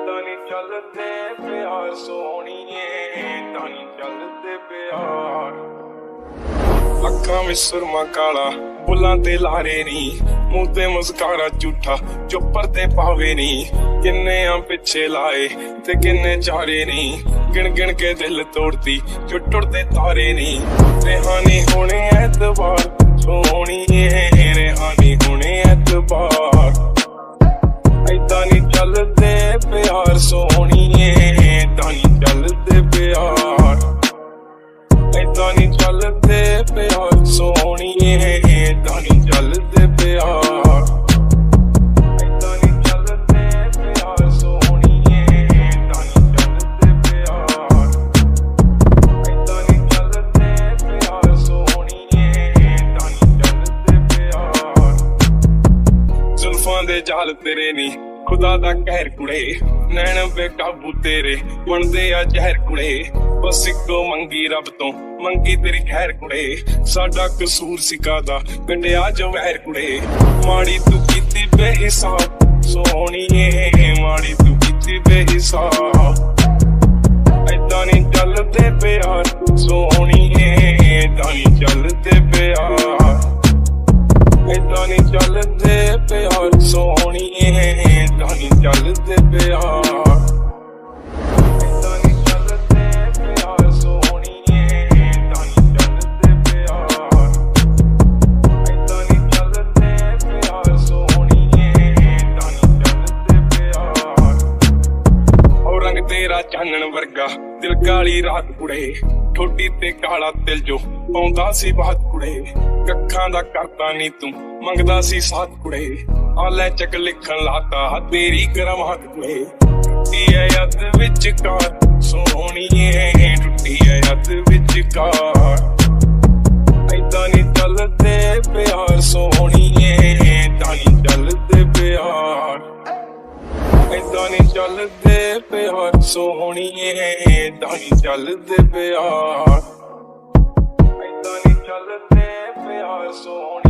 ਏਦਾਂ ਨੀ ਚੱਲਦੇ ਪਿਆਰ ਸੋਹਣੀਏ, ਏਦਾਂ ਨੀ ਚੱਲਦੇ ਪਿਆਰ। ਅੱਖਾਂ ਵਿੱਚ ਸੁਰਮਾ ਕਾਲਾ, ਬੁੱਲਾਂ ਤੇ ਲਾਰੇ ਨੀ, ਮੂੰਹ ਤੇ ਮੁਸਕਾਰਾ ਝੂਠਾ ਜੋ ਪਰਦੇ ਪਾਵੇ ਨੀ। ਕਿੰਨੇ ਆ ਪਿੱਛੇ ਲਾਏ ਤੇ ਕਿੰਨੇ ਚਾਰੇ ਨੀ, ਗਿਣ ਗਿਣ ਕੇ ਦਿਲ ਤੋੜਦੀ ਜੋ ਟੁੱਟਦੇ ਤਾਰੇ ਨੀ। ਰਿਹਾਨੀ ਹੋਣੇ ਐਤਵਾਰ ਸੋਹਣੀਏ, ਰਿਹਾਨੀ ਹੋਣੇ ਐਤਵਾਰ। ਏਦਾਂ ਨੀ ਚੱਲਦੇ ਪਿਆਰ ਸੋਹਣੀਏ, ਏਦਾਂ ਨੀ ਚੱਲਦੇ ਪਿਆਰ। ਏਦਾਂ ਨੀ ਚੱਲਦੇ ਪਿਆਰ ਸੋਹਣੀਏ, ਏਦਾਂ ਨੀ ਚੱਲਦੇ ਪਿਆਰ। ਏਦਾਂ ਨੀ ਚੱਲਦੇ ਪਿਆਰ ਸੋਹਣੀਏ, ਏਦਾਂ ਨੀ ਚੱਲਦੇ ਪਿਆਰ। ਏਦਾਂ ਨੀ ਚੱਲਦੇ ਪਿਆਰ ਸੋਹਣੀਏ, ਏਦਾਂ ਨੀ ਚੱਲਦੇ ਪਿਆਰ। ਜ਼ੁਲਫਾਂ ਦੇ ਜਾਲ ਤੇਰੇ ਨੀ, ਖੁਦਾ ਦਾ ਕਹਿਰ ਕੁੜੇ, ਨੈਣ ਬੇਕਾਬੂ ਤੇਰੇ ਬਣਦੇ ਆ ਜ਼ਹਿਰ ਕੁੜੇ। ਬਸ ਇੱਕੋ ਮੰਗੀ ਰੱਬ ਤੋਂ, ਮੰਗੀ ਤੇਰੀ ਖੈਰ ਕੁੜੇ, ਸਾਡਾ ਕਸੂਰ ਸੀ ਕਾਹਦਾ ਪਿੰਡਿਆ ਜੋ ਵਹਿਰ ਕੁੜੇ। ਮਾੜੀ ਤੂੰ ਕੀਤੀ ਬੇਹਿਸਾਬ ਸੋਹਣੀਏ, ਮਾੜੀ ਤੂੰ ਕੀਤੀ ਬੇਹਿਸਾਬ। ਏਦਾਂ ਨੀ ਚੱਲਦੇ ਪਿਆਰ ਸੋਹਣੀਏ, ਏਦਾਂ ਨੀ ਚੱਲਦੇ ਪਿਆਰ। ਏਦਾਂ ਨੀ ਚੱਲਦੇ ਪਿਆਰ ਸੋਹਣੀਏ, ਏਦਾਂ ਨੀ ਚੱਲਦੇ ਪਿਆਰ। ਏਦਾਂ ਨੀ ਚੱਲਦੇ ਪਿਆਰ ਸੋਹਣੀਏ, ਏਦਾਂ ਨੀ ਚੱਲਦੇ ਪਿਆਰ। ਏਦਾਂ ਨੀ ਚੱਲਦੇ ਪਿਆਰ ਸੋਹਣੀਏ, ਏਦਾਂ ਨੀ ਚੱਲਦੇ ਪਿਆਰ। ਉਹ ਰੰਗ ਤੇਰਾ ਚਾਨਣ ਵਰਗਾ, ਦਿਲ ਕਾਲੀ ਰਾਤ ਕੁੜੇ, ਠੋਡੀ ਤੇ ਕਾਲਾ ਤਿਲ ਜੋ ਪਾਉਂਦਾ ਸੀ ਬਾਤ ਕੁੜੇ। ਕੱਖਾਂ ਦਾ ਕਰਤਾ ਨੀ ਤੂੰ, ਮੰਗਦਾ ਸੀ ਸਾਥ ਕੁੜੇ, ਆ ਲੈ ਚੱਕ ਲਿਖਣ ਲਾਤਾ ਤੇਰੀ ਕਰਾਮਾਤ ਕੁੜੇ। ਟੁੱਟੀ ਐ ਯੱਦ ਵਿਚਕਾਰ ਸੋਹਣੀਏ, ਟੁੱਟੀ ਐ ਯੱਦ ਵਿਚਕਾਰ। ਏਦਾਂ ਨੀ ਚੱਲਦੇ ਪਿਆਰ ਸੋਹਣੀਏ, ਏਦਾਂ ਨੀ ਚੱਲਦੇ ਪਿਆਰ। ਏਦਾਂ ਨੀ ਚੱਲਦੇ ਪਿਆਰ ਸੋਹਣੀਏ, ਏਦਾਂ ਨੀ ਚੱਲਦੇ ਪਿਆਰ। ਏਦਾਂ ਨੀ ਚੱਲਦੇ ਪਿਆਰ ਸੋਹਣੀਏ।